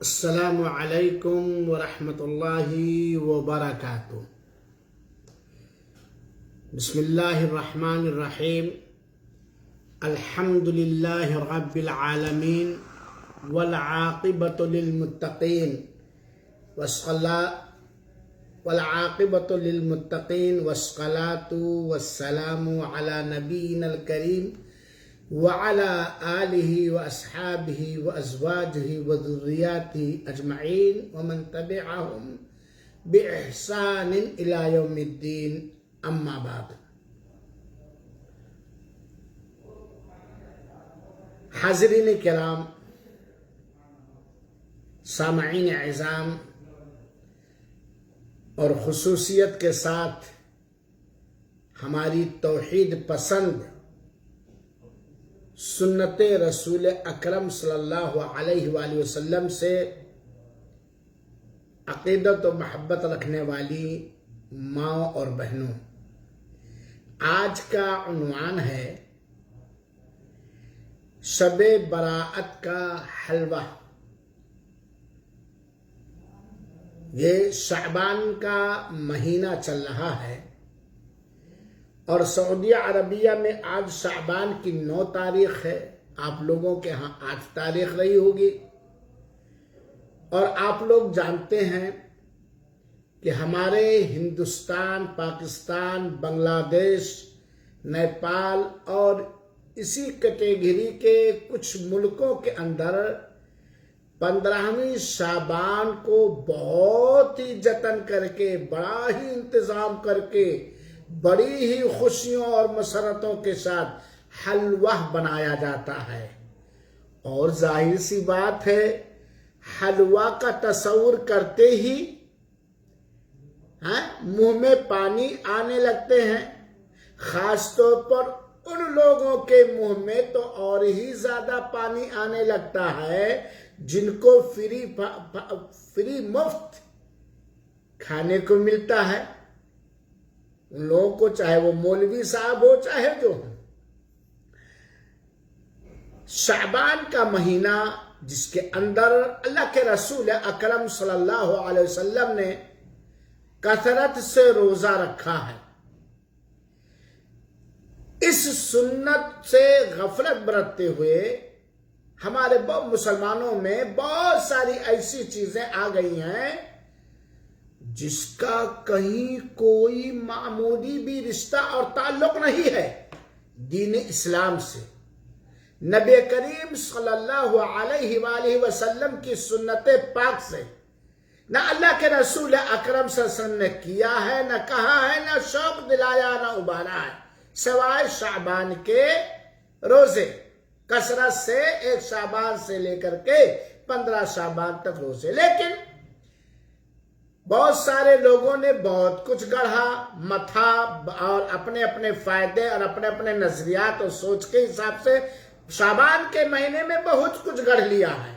السلام علیکم ورحمۃ اللہ وبرکاتہ۔ بسم اللہ الرحمن الرحیم۔ الحمد للہ رب العالمین والعاقبۃ للمتقین والصلاة والسلام علی نبینا الکریم وعلى آلہ واصحابہ وازواجہ وذریاتہ اجمعین ومن تبعہم باحسان الی یوم الدین، اما بعد۔ حاضرین کرام، سامعین اعظام، اور خصوصیت کے ساتھ ہماری توحید پسند سنت رسول اکرم صلی اللہ علیہ وآلہ وسلم سے عقیدت و محبت رکھنے والی ماں اور بہنوں، آج کا عنوان ہے شب براءت کا حلوہ۔ یہ شعبان کا مہینہ چل رہا ہے اور سعودیہ عربیہ میں آج شعبان کی 9 تاریخ ہے، آپ لوگوں کے ہاں 8 تاریخ رہی ہوگی۔ اور آپ لوگ جانتے ہیں کہ ہمارے ہندوستان، پاکستان، بنگلہ دیش، نیپال اور اسی کیٹیگری کے کچھ ملکوں کے اندر 15ویں شعبان کو بہت ہی جتن کر کے، بڑا ہی انتظام کر کے، بڑی ہی خوشیوں اور مسرتوں کے ساتھ حلوہ بنایا جاتا ہے۔ اور ظاہر سی بات ہے، حلوہ کا تصور کرتے ہی منہ میں پانی آنے لگتے ہیں۔ خاص طور پر ان لوگوں کے منہ میں تو اور ہی زیادہ پانی آنے لگتا ہے جن کو فری مفت کھانے کو ملتا ہے۔ ان لوگوں کو، چاہے وہ مولوی صاحب ہو چاہے جو ہو، شعبان کا مہینہ جس کے اندر اللہ کے رسول اکرم صلی اللہ علیہ وسلم نے کثرت سے روزہ رکھا ہے، اس سنت سے غفلت برتتے ہوئے ہمارے مسلمانوں میں بہت ساری ایسی چیزیں آ گئی ہیں جس کا کہیں کوئی معمولی بھی رشتہ اور تعلق نہیں ہے دین اسلام سے، نبی کریم صلی اللہ علیہ وآلہ وسلم کی سنت پاک سے۔ نہ اللہ کے رسول اکرم صلی اللہ علیہ وسلم نے کیا ہے، نہ کہا ہے، نہ شوق دلایا، نہ ابھارا ہے، سوائے شعبان کے روزے۔ کثرت سے 1 شعبان سے لے کر کے 15 شعبان تک روزے۔ لیکن بہت سارے لوگوں نے بہت کچھ گڑھا متھا اور اپنے اپنے فائدے اور اپنے اپنے نظریات اور سوچ کے حساب سے شعبان کے مہینے میں بہت کچھ گڑھ لیا ہے،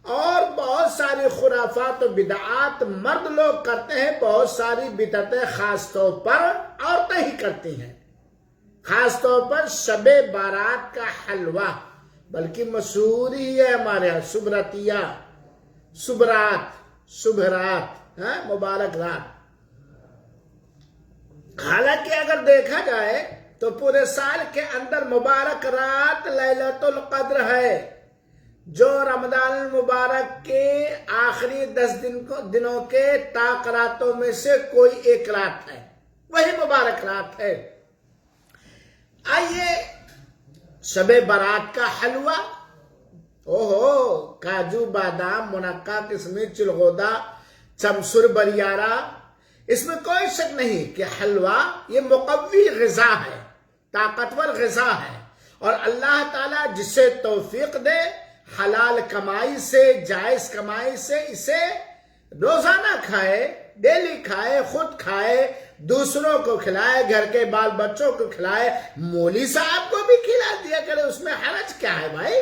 اور بہت ساری خرافات و بدعات مرد لوگ کرتے ہیں، بہت ساری بدعتیں خاص طور پر عورتیں ہی کرتی ہیں۔ خاص طور پر شب بارات کا حلوہ، بلکہ مشہور ہی ہے ہمارے یہاں شبھ رات، مبارک رات۔ حالانکہ اگر دیکھا جائے تو پورے سال کے اندر مبارک رات لیلۃ القدر ہے، جو رمضان المبارک کے آخری 10 دنوں کے طاق راتوں میں سے کوئی ایک رات ہے، وہی مبارک رات ہے۔ آئیے شب برات کا حلوہ، کاجو بادام منقع کشمش چلغودا چمسر بریارہ، اس میں کوئی شک نہیں کہ حلوہ یہ مقوی غذا ہے، طاقتور غذا ہے، اور اللہ تعالیٰ جسے توفیق دے حلال کمائی سے، جائز کمائی سے اسے روزانہ کھائے، ڈیلی کھائے، خود کھائے، دوسروں کو کھلائے، گھر کے بال بچوں کو کھلائے، مولوی صاحب کو بھی کھلا دیا کرے، اس میں حرج کیا ہے بھائی؟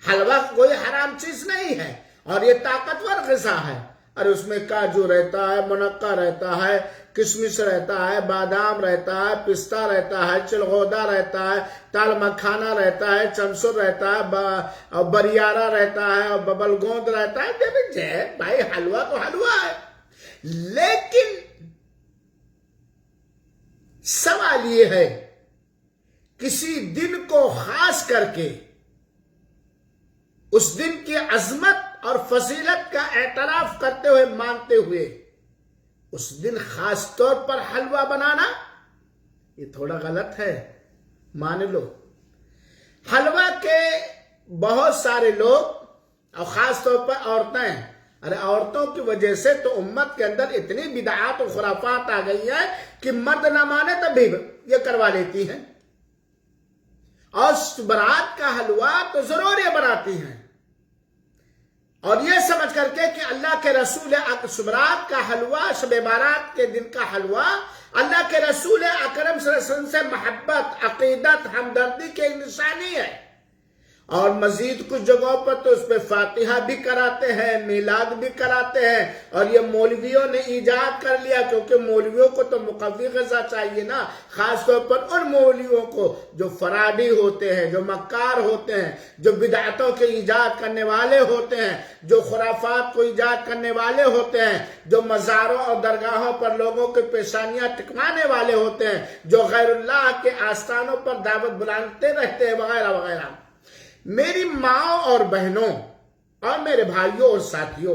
حلوہ کوئی حرام چیز نہیں ہے، اور یہ طاقتور غذا ہے، اور اس میں کاجو رہتا ہے، منقع رہتا ہے، کشمش رہتا ہے، بادام رہتا ہے، پستہ رہتا ہے، چلغودا رہتا ہے، تال مکھانا رہتا ہے، چمسر رہتا ہے، بریارہ رہتا ہے، اور ببل گوند رہتا ہے. بھائی حلوہ تو حلوہ ہے. لیکن سوال یہ ہے کسی دن کو خاص کر کے اس دن کی عظمت اور فضیلت کا اعتراف کرتے ہوئے مانتے ہوئے اس دن خاص طور پر حلوہ بنانا یہ تھوڑا غلط ہے. مان لو حلوہ کے بہت سارے لوگ اور خاص طور پر عورتیں، ارے عورتوں کی وجہ سے تو امت کے اندر اتنی بدعات و خرافات آ گئی ہیں کہ مرد نہ مانے تب بھی یہ کروا لیتی ہیں. اور برات کا حلوہ تو ضرور یہ بناتی ہیں، اور یہ سمجھ کر کے کہ اللہ کے رسول برات کا حلوہ، شب بارات کے دن کا حلوہ اللہ کے رسول اکرم صلی اللہ علیہ وسلم سے محبت، عقیدت، ہمدردی کی نشانی ہے. اور مزید کچھ جگہوں پر تو اس پہ فاتحہ بھی کراتے ہیں، میلاد بھی کراتے ہیں. اور یہ مولویوں نے ایجاد کر لیا، کیونکہ مولویوں کو تو مقوی غذا چاہیے نا، خاص طور پر ان مولویوں کو جو فرادی ہوتے ہیں، جو مکار ہوتے ہیں، جو بدعتوں کے ایجاد کرنے والے ہوتے ہیں، جو خرافات کو ایجاد کرنے والے ہوتے ہیں، جو مزاروں اور درگاہوں پر لوگوں کے پیشانیاں ٹکوانے والے ہوتے ہیں، جو غیر اللہ کے آستانوں پر دعوت بلاتے رہتے ہیں، وغیرہ وغیرہ. میری ماں اور بہنوں اور میرے بھائیوں اور ساتھیوں،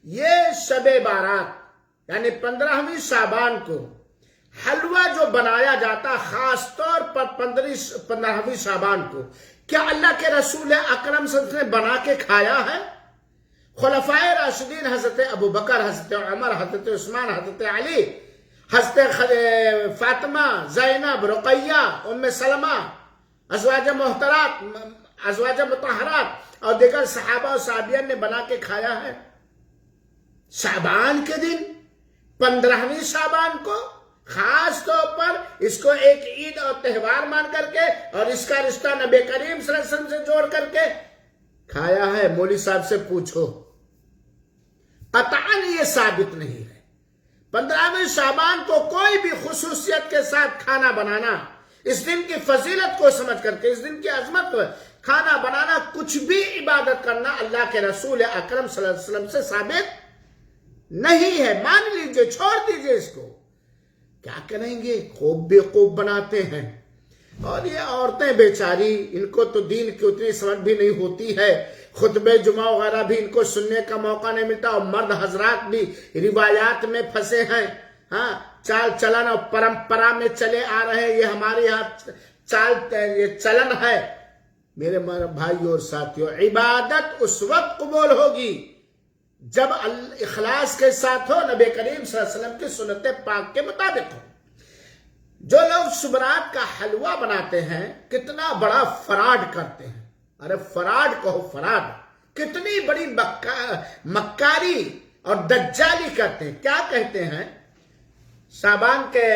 یہ شب بارات یعنی 15ویں شعبان کو حلوہ جو بنایا جاتا خاص طور پر 15ویں شعبان کو، کیا اللہ کے رسول اکرم صلی اللہ علیہ وسلم نے بنا کے کھایا ہے؟ خلفائے راشدین حضرت ابوبکر، حضرت عمر، حضرت عثمان، حضرت علی، حضرت فاطمہ، زینب، رقیہ، ام سلمہ، ازواج محترات، ازواج مطہرات اور دیگر صحابہ و صحابیان نے بنا کے کھایا ہے؟ شعبان کے دن 15ویں شعبان کو خاص طور پر اس کو ایک عید اور تہوار مان کر کے اور اس کا رشتہ نبی کریم صلی اللہ علیہ وسلم سے جوڑ کر کے کھایا ہے؟ مولوی صاحب سے پوچھو، قطعاً یہ ثابت نہیں ہے. 15ویں شعبان کو کوئی بھی خصوصیت کے ساتھ کھانا بنانا، اس دن کی فضیلت کو سمجھ کر کے، اس دن کی عظمت کو کھانا بنانا، کچھ بھی عبادت کرنا اللہ کے رسول اکرم صلی اللہ علیہ وسلم سے ثابت نہیں ہے. مان لیجئے، چھوڑ دیجئے اس کو. کیا کریں گے؟ خوب بے خوب بناتے ہیں. اور یہ عورتیں بیچاری، ان کو تو دین کی اتنی سمجھ بھی نہیں ہوتی ہے، خطبہ جمعہ وغیرہ بھی ان کو سننے کا موقع نہیں ملتا، اور مرد حضرات بھی روایات میں پھنسے ہیں. ہاں، چال چلن اور پرمپرا میں چلے آ رہے ہیں، یہ ہمارے یہاں یہ چلن ہے. میرے بھائیوں اور ساتھیوں، عبادت اس وقت قبول ہوگی جب اخلاص کے ساتھ ہو، نبی کریم صلی اللہ علیہ وسلم کی سنت پاک کے مطابق ہو. جو لوگ شبرات کا حلوہ بناتے ہیں کتنا بڑا فراڈ کرتے ہیں. ارے فراڈ کہو، فراڈ، کتنی بڑی مکاری اور دجالی کرتے ہیں. کیا کہتے ہیں؟ شعبان کے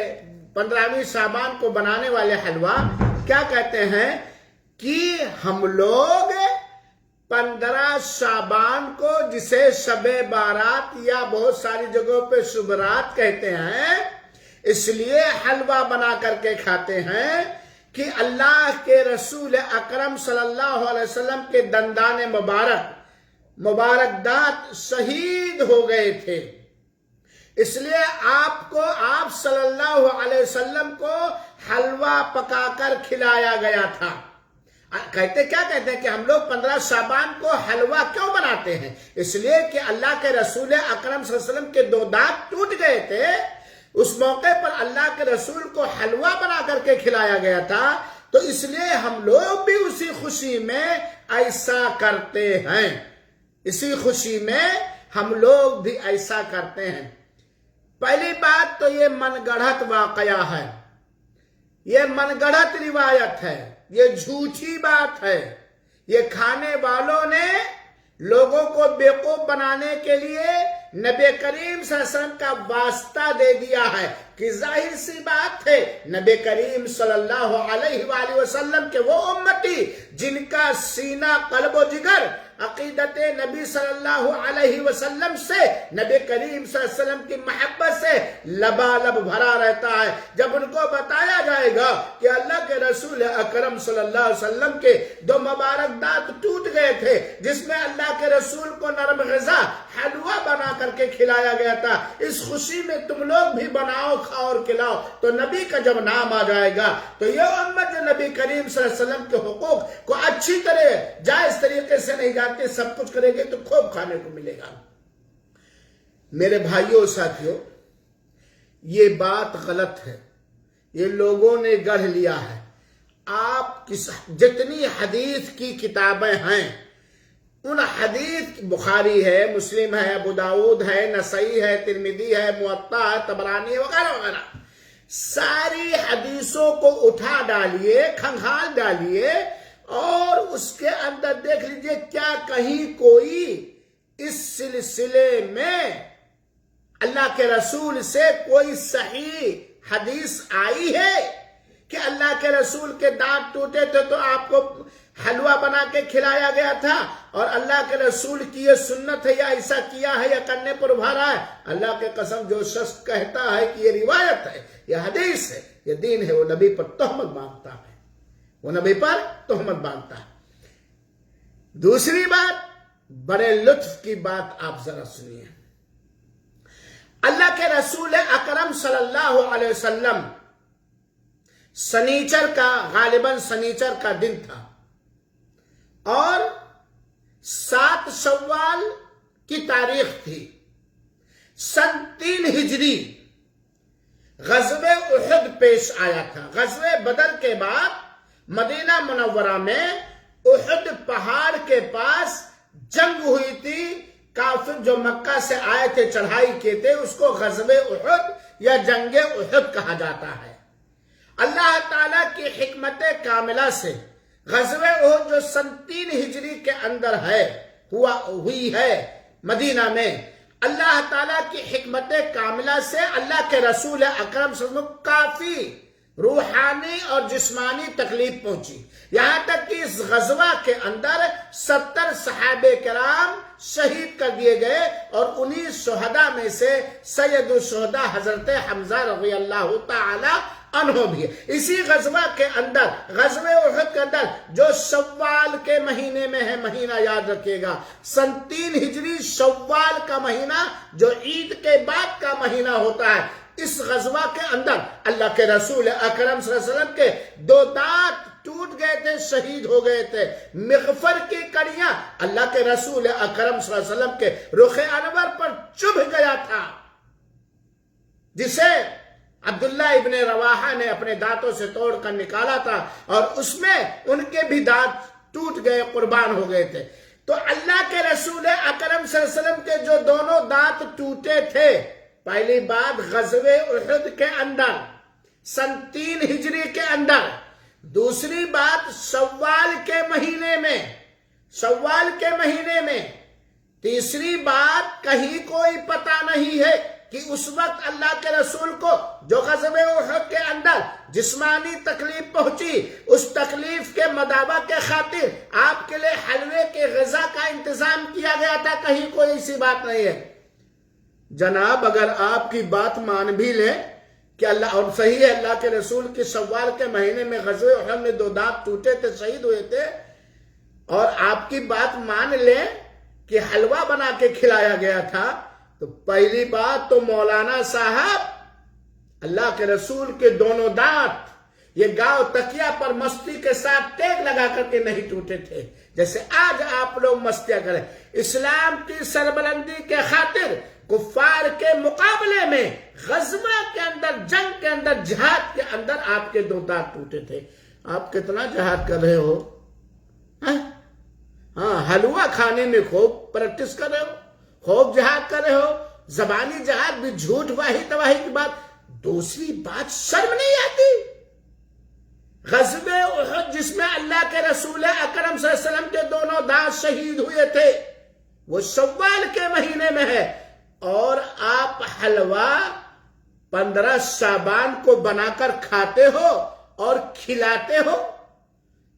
15ویں شعبان کو بنانے والے حلوہ کیا کہتے ہیں کہ ہم لوگ 15 شعبان کو، جسے شب بارات یا بہت ساری جگہوں پہ شبرات کہتے ہیں، اس لیے حلوہ بنا کر کے کھاتے ہیں کہ اللہ کے رسول اکرم صلی اللہ علیہ وسلم کے دندان مبارک دانت شہید ہو گئے تھے، اس لیے آپ صلی اللہ علیہ وسلم کو حلوہ پکا کر کھلایا گیا تھا. کیا کہتے ہیں کہ ہم لوگ 15 شعبان کو حلوہ کیوں بناتے ہیں؟ اس لیے کہ اللہ کے رسول اکرم صلی اللہ علیہ وسلم کے 2 دانت ٹوٹ گئے تھے، اس موقع پر اللہ کے رسول کو حلوہ بنا کر کے کھلایا گیا تھا، تو اس لیے ہم لوگ بھی اسی خوشی میں ایسا کرتے ہیں. اسی خوشی میں ہم لوگ بھی ایسا کرتے ہیں. پہلی بات تو یہ من گڑھت واقعہ ہے، یہ من گڑھت روایت ہے، یہ جھوٹی بات ہے. یہ کھانے والوں نے لوگوں کو بیوقوف بنانے کے لیے نبی کریم صلی اللہ علیہ وسلم کا واسطہ دے دیا ہے کہ ظاہر سی بات ہے نبی کریم صلی اللہ علیہ وآلہ وسلم کے وہ امتی جن کا سینہ قلب و جگر عقیدت نبی صلی اللہ علیہ وسلم سے نبی کریم صلی اللہ علیہ وسلم کی محبت سے لبالب بھرا رہتا ہے، جب ان کو بتایا جائے گا کہ اللہ کے رسول اکرم صلی اللہ علیہ وسلم کے دو مبارک دانت ٹوٹ گئے تھے جس میں اللہ کے رسول کو نرم غذا حلوہ بنا کر کے کھلایا گیا تھا، اس خوشی میں تم لوگ بھی بناؤ کھاؤ اور کھلاؤ، تو نبی کا جب نام آ جائے گا تو یہ امت جو نبی کریم صلی اللہ علیہ وسلم کے حقوق کو اچھی طرح جائز طریقے سے نہیں جانتے سب کچھ کرے گے تو خوب کھانے کو ملے گا۔ میرے بھائیوں ساتھیوں، یہ بات غلط ہے، یہ لوگوں نے گڑھ لیا ہے۔ آپ جتنی حدیث کی کتابیں ہیں ان حدیث بخاری ہے، مسلم ہے، ابو داؤد ہے، نسائی ہے، ترمذی ہے، موطا ہے، طبرانی ہے، وغیرہ وغیرہ، ساری حدیثوں کو اٹھا ڈالیے، کھنگال ڈالیے اور اس کے اندر دیکھ لیجئے کیا کہیں کوئی اس سلسلے میں اللہ کے رسول سے کوئی صحیح حدیث آئی ہے کہ اللہ کے رسول کے دانت ٹوٹے تھے تو آپ کو حلوہ بنا کے کھلایا گیا تھا اور اللہ کے رسول کی یہ سنت ہے یا ایسا کیا ہے یا کرنے پر ابھارا ہے؟ اللہ کے قسم جو شخص کہتا ہے کہ یہ روایت ہے، یہ حدیث ہے، یہ دین ہے، وہ نبی پر تہمت باندھتا ہے، وہ نبی پر تہمت باندھتا ہے۔ دوسری بات، بڑے لطف کی بات آپ ذرا سنیے۔ اللہ کے رسول اکرم صلی اللہ علیہ وسلم سنیچر کا، غالباً سنیچر کا دن تھا اور 7 شوال کی تاریخ تھی، سن 3 ہجری غزوہ احد پیش آیا تھا۔ غزوہ بدر کے بعد مدینہ منورہ میں احد پہاڑ کے پاس جنگ ہوئی تھی، کافر جو مکہ سے آئے تھے چڑھائی کیے تھے، اس کو غزوہ احد یا جنگ احد کہا جاتا ہے۔ اللہ تعالیٰ کی حکمت کاملہ سے غزوہ احد جو سن 3 ہجری کے اندر ہوئی ہے مدینہ میں، اللہ تعالیٰ کی حکمت کاملہ سے اللہ کے رسول اکرم صلی اللہ علیہ وسلم کافی روحانی اور جسمانی تکلیف پہنچی، یہاں تک کہ اس غزوہ کے اندر 70 صحابہ کرام شہید کر دیے گئے اور انہی شہداء میں سے سید الشہداء حضرت حمزہ رضی اللہ تعالی عنہ بھی ہے۔ اسی غزوہ کے اندر، غزوہ احد کے اندر جو شوال کے مہینے میں ہے، مہینہ یاد رکھیے گا، سن 3 ہجری شوال کا مہینہ جو عید کے بعد کا مہینہ ہوتا ہے، اس غزوہ کے اندر اللہ کے رسول اکرم صلی اللہ علیہ وسلم کے 2 دانت ٹوٹ گئے تھے، شہید ہو گئے تھے۔ مغفر کی کڑیاں اللہ کے رسول اکرم صلی اللہ علیہ وسلم کے رخ انور پر چبھ گیا تھا، جسے عبداللہ ابن رواحہ نے اپنے دانتوں سے توڑ کر نکالا تھا اور اس میں ان کے بھی دانت ٹوٹ گئے، قربان ہو گئے تھے۔ تو اللہ کے رسول اکرم صلی اللہ علیہ وسلم کے جو دونوں دانت ٹوٹے تھے، پہلی بات غزوہ احد کے اندر سن 3 ہجری کے اندر، دوسری بات شوال کے مہینے میں، تیسری بات کہیں کوئی پتہ نہیں ہے کہ اس وقت اللہ کے رسول کو جو غزوہ احد کے اندر جسمانی تکلیف پہنچی، اس تکلیف کے مداوع کے خاطر آپ کے لئے حلوے کے غذا کا انتظام کیا گیا تھا، کہیں کوئی ایسی بات نہیں ہے۔ جناب اگر آپ کی بات مان بھی لیں کہ اللہ، اور صحیح ہے اللہ کے رسول کے شوال کے مہینے میں غزوہ احد میں 2 دانت ٹوٹے تھے، شہید ہوئے تھے، اور آپ کی بات مان لیں کہ حلوہ بنا کے کھلایا گیا تھا، تو پہلی بات تو مولانا صاحب اللہ کے رسول کے دونوں دانت یہ گاؤں تکیہ پر مستی کے ساتھ ٹیک لگا کر کے نہیں ٹوٹے تھے جیسے آج آپ لوگ مستیاں کریں۔ اسلام کی سربلندی کے خاطر کفار کے مقابلے میں غزوہ کے اندر، جنگ کے اندر، جہاد کے اندر آپ کے 2 دانت ٹوٹے تھے۔ آپ کتنا جہاد کر رہے ہو؟ ہاں، حلوہ کھانے میں خوب پریکٹس کر رہے ہو، خوب جہاد کر رہے ہو، زبانی جہاد بھی جھوٹ واہی تواہی کی بات۔ دوسری بات، شرم نہیں آتی؟ غزوہ احد جس میں اللہ کے رسول اکرم صلی اللہ علیہ وسلم کے دونوں دانت شہید ہوئے تھے، وہ شوال کے مہینے میں ہے، اور آپ حلوہ 15 شعبان کو بنا کر کھاتے ہو اور کھلاتے ہو.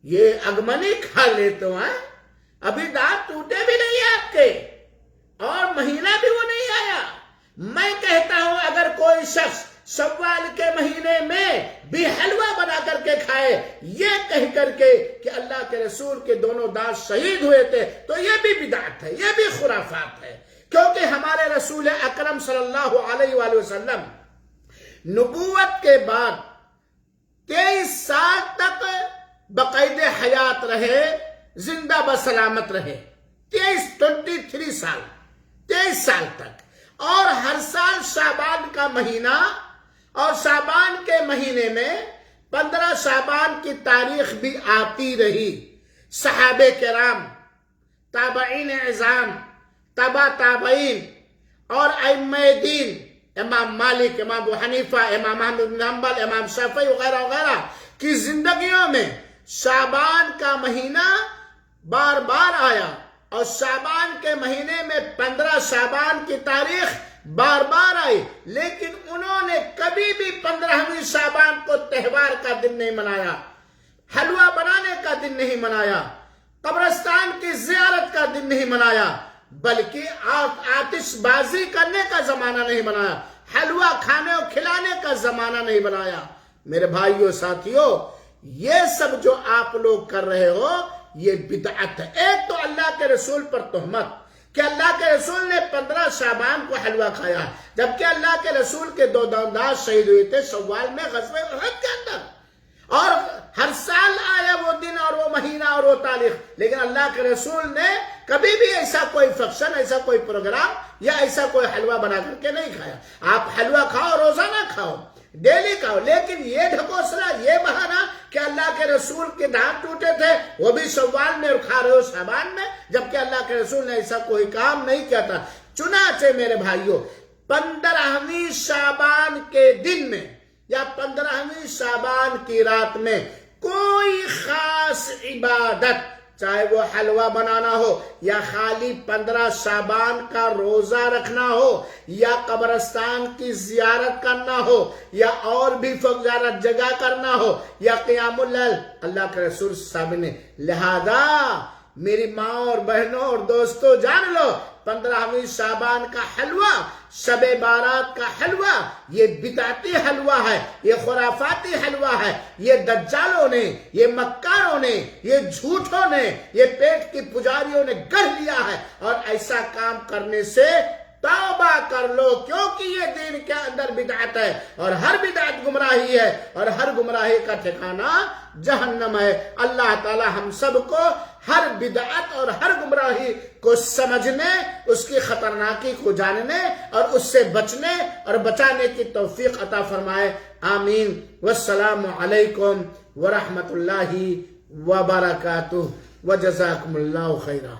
یہ اگمنی کھا لیتے ہو. ابھی دانت ٹوٹے بھی نہیں آپ کے اور مہینہ بھی وہ نہیں آیا. میں کہتا ہوں اگر کوئی شخص شوال کے مہینے میں بھی حلوہ بنا کر کے کھائے یہ کہہ کر کے کہ اللہ کے رسول کے دونوں دانت شہید ہوئے تھے تو یہ بھی بدعت ہے, یہ بھی خرافات ہے. کیونکہ ہمارے رسول اکرم صلی اللہ علیہ وآلہ وسلم نبوت کے بعد 23 سال تک بقید حیات رہے, زندہ بسلامت رہے. 23 سال 23 سال تک. اور ہر سال شعبان کا مہینہ اور شعبان کے مہینے میں 15 شعبان کی تاریخ بھی آتی رہی. صحابہ کرام, تابعین اعظام, تبع تابعین اور ائمہ دین, امام مالک, امام ابو حنیفہ, امام احمد بن حنبل, امام شافعی وغیرہ وغیرہ کی زندگیوں میں شعبان کا مہینہ بار بار آیا اور شعبان کے مہینے میں 15 شعبان کی تاریخ بار بار آئی. لیکن انہوں نے کبھی بھی 15ویں شعبان کو تہوار کا دن نہیں منایا, حلوہ بنانے کا دن نہیں منایا, قبرستان کی زیارت کا دن نہیں منایا, بلکہ آتش بازی کرنے کا زمانہ نہیں بنایا, حلوہ کھانے اور کھلانے کا زمانہ نہیں بنایا. میرے بھائیوں ساتھیوں, یہ سب جو آپ لوگ کر رہے ہو یہ بدعت ہے. ایک تو اللہ کے رسول پر تہمت کہ اللہ کے رسول نے 15 شعبان کو حلوہ کھایا جبکہ اللہ کے رسول کے 2 دانت شہید ہوئے تھے شوال میں غزوہ احد کے اندر, اور ہر سال آیا وہ دن اور وہ مہینہ اور وہ تاریخ. لیکن اللہ کے رسول نے کبھی بھی ایسا کوئی فنکشن, ایسا کوئی پروگرام یا ایسا کوئی حلوہ بنا کر کے نہیں کھایا. آپ حلوہ کھاؤ, روزانہ کھاؤ, ڈیلی کھاؤ, لیکن یہ ڈھکوسلا, یہ بہانہ کہ اللہ کے رسول کے دانت ٹوٹے تھے وہ بھی شوال میں اور کھا رہے ہو شعبان میں, جبکہ اللہ کے رسول نے ایسا کوئی کام نہیں کیا تھا. چنانچہ میرے بھائیوں 15ویں شعبان کے دن میں یا 15ویں شعبان کی رات میں کوئی خاص عبادت, چاہے وہ حلوہ بنانا ہو یا خالی 15 شعبان کا روزہ رکھنا ہو یا قبرستان کی زیارت کرنا ہو یا اور بھی زیارت جگہ کرنا ہو یا قیام اللیل, اللہ کے رسول صاحب نے لہذا میری ماں اور بہنوں اور دوستوں جان لو 15ویں شعبان کا حلوہ, شب بارات کا حلوہ یہ بدعتی حلوہ ہے, یہ خرافاتی حلوہ ہے. یہ دجالوں نے, یہ مکاروں نے, یہ جھوٹوں نے, یہ پیٹ کی پجاریوں نے گڑھ لیا ہے. اور ایسا کام کرنے سے توبہ کر لو کیونکہ یہ دین کے اندر بدعت ہے اور ہر بدعت گمراہی ہے اور ہر گمراہی کا ٹھکانہ جہنم ہے. اللہ تعالی ہم سب کو ہر بدعت اور ہر گمراہی کو سمجھنے, اس کی خطرناکی کو جاننے اور اس سے بچنے اور بچانے کی توفیق عطا فرمائے. آمین. والسلام علیکم ورحمۃ اللہ وبرکاتہ وجزاکم اللہ خیرا.